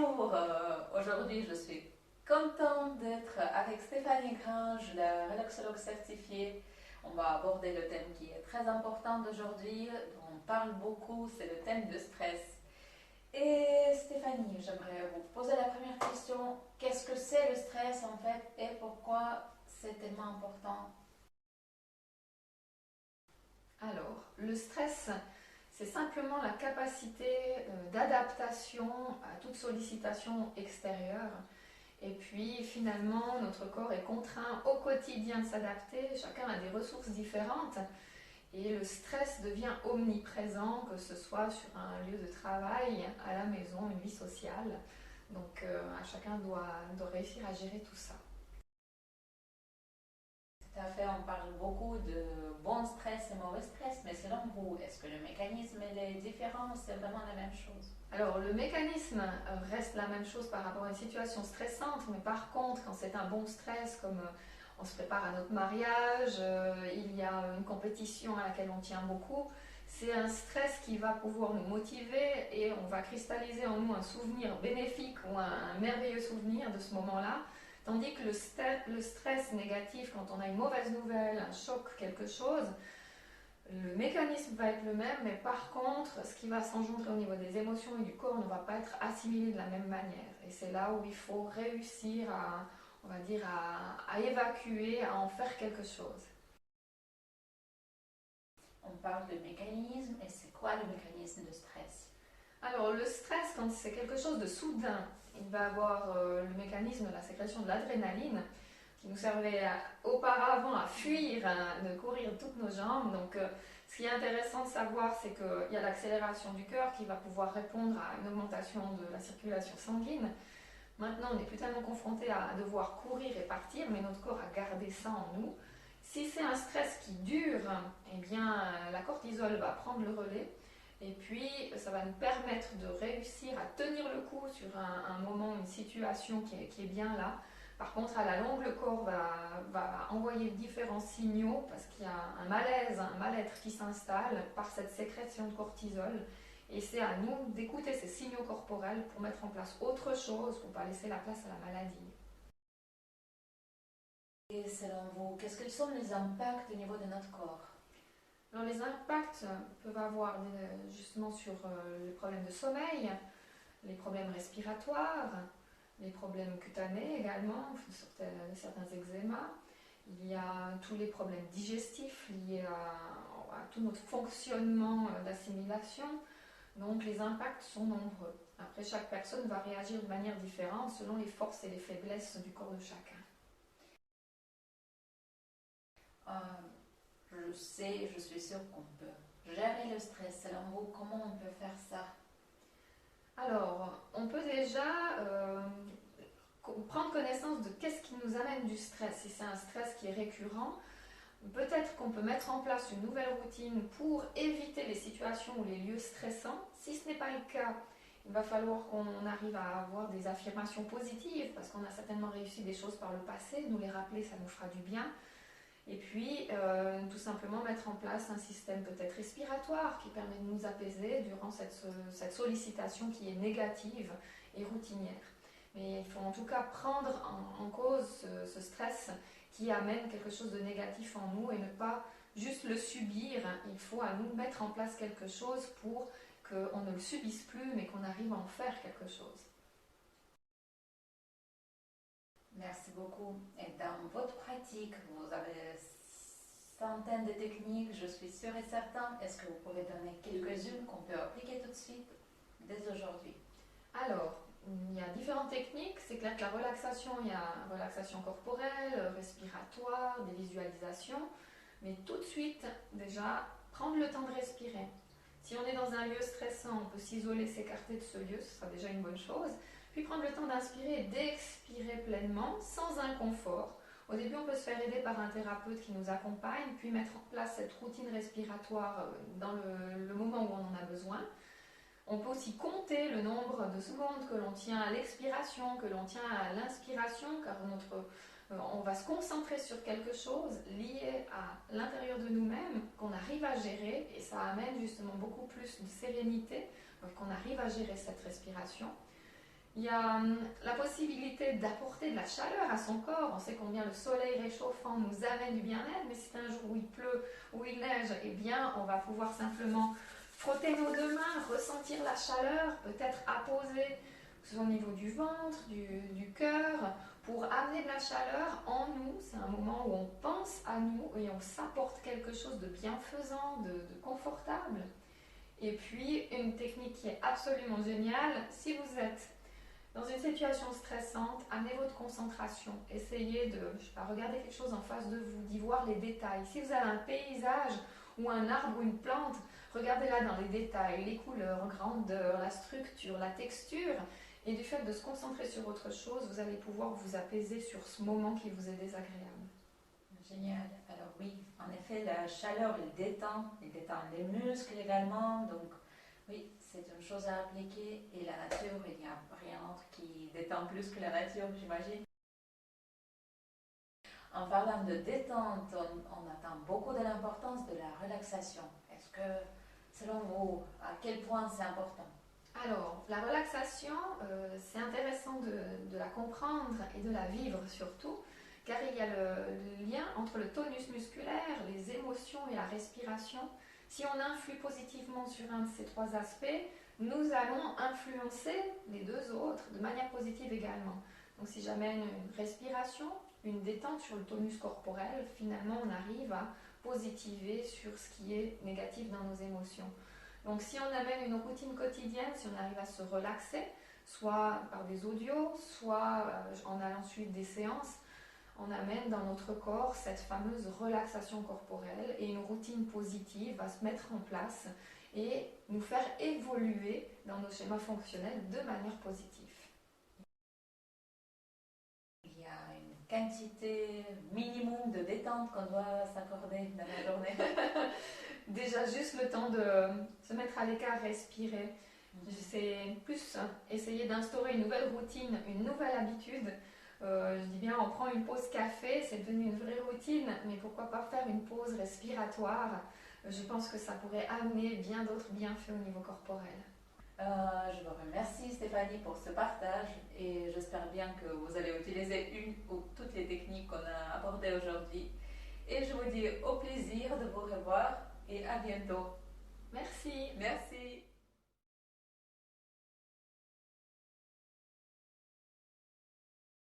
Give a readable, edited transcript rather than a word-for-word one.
Bonjour, aujourd'hui je suis contente d'être avec Stéphanie Grange, la relaxologue certifiée. On va aborder le thème qui est très important d'aujourd'hui, dont on parle beaucoup, c'est le thème du stress. Et Stéphanie, j'aimerais vous poser la première question. Qu'est-ce que c'est le stress en fait et pourquoi c'est tellement important? Alors, le stress, c'est simplement la capacité d'adaptation à toute sollicitation extérieure. Et puis finalement, notre corps est contraint au quotidien de s'adapter. Chacun a des ressources différentes. Et le stress devient omniprésent, que ce soit sur un lieu de travail, à la maison, une vie sociale. Donc à chacun doit réussir à gérer tout ça. Tout à fait, on parle beaucoup de bon stress et mauvais stress, mais selon vous, est-ce que le mécanisme est différent ou c'est vraiment la même chose? Alors le mécanisme reste la même chose par rapport à une situation stressante, mais par contre quand c'est un bon stress comme on se prépare à notre mariage, il y a une compétition à laquelle on tient beaucoup, c'est un stress qui va pouvoir nous motiver et on va cristalliser en nous un souvenir bénéfique ou un merveilleux souvenir de ce moment-là. Tandis que le stress négatif, quand on a une mauvaise nouvelle, un choc, quelque chose, le mécanisme va être le même, mais par contre, ce qui va s'engendrer au niveau des émotions et du corps ne va pas être assimilé de la même manière. Et c'est là où il faut réussir à, on va dire, à évacuer, à en faire quelque chose. On parle de mécanisme et c'est quoi le mécanisme de stress? Alors, le stress, quand c'est quelque chose de soudain, il va avoir le mécanisme de la sécrétion de l'adrénaline qui nous servait auparavant à fuir, de courir toutes nos jambes. Donc, ce qui est intéressant de savoir, c'est qu'il y a l'accélération du cœur qui va pouvoir répondre à une augmentation de la circulation sanguine. Maintenant, on n'est plus tellement confronté à devoir courir et partir, mais notre corps a gardé ça en nous. Si c'est un stress qui dure, eh bien, la cortisol va prendre le relais. Et puis, ça va nous permettre de réussir à tenir le coup sur un moment, une situation qui est bien là. Par contre, à la longue, le corps va envoyer différents signaux parce qu'il y a un malaise, un mal-être qui s'installe par cette sécrétion de cortisol. Et c'est à nous d'écouter ces signaux corporels pour mettre en place autre chose, pour ne pas laisser la place à la maladie. Et selon vous, qu'est-ce que sont les impacts au niveau de notre corps? Alors les impacts peuvent avoir justement sur les problèmes de sommeil, les problèmes respiratoires, les problèmes cutanés également, certains eczémas. Il y a tous les problèmes digestifs liés à tout notre fonctionnement d'assimilation. Donc les impacts sont nombreux. Après, chaque personne va réagir de manière différente selon les forces et les faiblesses du corps de chacun. Je suis sûre qu'on peut gérer le stress. Selon vous, comment on peut faire ça? Alors, on peut déjà prendre connaissance de qu'est-ce qui nous amène du stress. Si c'est un stress qui est récurrent, peut-être qu'on peut mettre en place une nouvelle routine pour éviter les situations ou les lieux stressants. Si ce n'est pas le cas, il va falloir qu'on arrive à avoir des affirmations positives parce qu'on a certainement réussi des choses par le passé. Nous les rappeler, ça nous fera du bien. Et puis, tout simplement mettre en place un système peut-être respiratoire qui permet de nous apaiser durant cette sollicitation qui est négative et routinière. Mais il faut en tout cas prendre en cause ce stress qui amène quelque chose de négatif en nous et ne pas juste le subir. Il faut à nous mettre en place quelque chose pour qu'on ne le subisse plus, mais qu'on arrive à en faire quelque chose. Merci beaucoup. Et dans votre pratique, vous avez centaines de techniques, je suis sûre et certaine. Est-ce que vous pouvez donner quelques-unes qu'on peut appliquer tout de suite, dès aujourd'hui? Alors, il y a différentes techniques. C'est clair que la relaxation, il y a relaxation corporelle, respiratoire, des visualisations. Mais tout de suite, déjà, prendre le temps de respirer. Si on est dans un lieu stressant, on peut s'isoler, s'écarter de ce lieu, ce sera déjà une bonne chose. Puis prendre le temps d'inspirer et d'expirer pleinement, sans inconfort. Au début, on peut se faire aider par un thérapeute qui nous accompagne, puis mettre en place cette routine respiratoire dans le moment où on en a besoin. On peut aussi compter le nombre de secondes que l'on tient à l'expiration, que l'on tient à l'inspiration, car on va se concentrer sur quelque chose lié à l'intérieur de nous-mêmes, qu'on arrive à gérer, et ça amène justement beaucoup plus de sérénité, qu'on arrive à gérer cette respiration. Il y a la possibilité d'apporter de la chaleur à son corps. On sait combien le soleil réchauffant nous amène du bien-être, mais si c'est un jour où il pleut, où il neige, eh bien, on va pouvoir simplement frotter nos deux mains, ressentir la chaleur, peut-être apposer au niveau du ventre, du cœur, pour amener de la chaleur en nous. C'est un moment où on pense à nous et on s'apporte quelque chose de bienfaisant, de confortable. Et puis, une technique qui est absolument géniale, si vous êtes dans une situation stressante, amenez votre concentration. Essayez de, je sais pas, regarder quelque chose en face de vous, d'y voir les détails. Si vous avez un paysage ou un arbre ou une plante, regardez-la dans les détails, les couleurs, grandeur, la structure, la texture. Et du fait de se concentrer sur autre chose, vous allez pouvoir vous apaiser sur ce moment qui vous est désagréable. Génial. Alors oui, en effet, la chaleur, elle détend les muscles également. Donc oui, c'est une chose à appliquer. Et la nature, il n'y a rien d'autre qui détend plus que la nature, j'imagine. En parlant de détente, on attend beaucoup de l'importance de la relaxation. Est-ce que, selon vous, à quel point c'est important? Alors, la relaxation, c'est intéressant de la comprendre et de la vivre surtout, car il y a le lien entre le tonus musculaire, les émotions et la respiration. Si on influe positivement sur un de ces trois aspects, nous allons influencer les deux autres de manière positive également. Donc si j'amène une respiration, une détente sur le tonus corporel, finalement on arrive à positiver sur ce qui est négatif dans nos émotions. Donc si on amène une routine quotidienne, si on arrive à se relaxer, soit par des audios, soit en allant suivre des séances, on amène dans notre corps cette fameuse relaxation corporelle et une routine positive va se mettre en place et nous faire évoluer dans nos schémas fonctionnels de manière positive. Il y a une quantité minimum de détente qu'on doit s'accorder dans la journée. Déjà juste le temps de se mettre à l'écart, respirer. C'est plus essayer d'instaurer une nouvelle routine, une nouvelle habitude. Je dis bien, on prend une pause café, c'est devenu une vraie routine, mais pourquoi pas faire une pause respiratoire? Je pense que ça pourrait amener bien d'autres bienfaits au niveau corporel. Je vous remercie Stéphanie pour ce partage et j'espère bien que vous allez utiliser une ou toutes les techniques qu'on a abordées aujourd'hui. Et je vous dis au plaisir de vous revoir et à bientôt. Merci. Merci.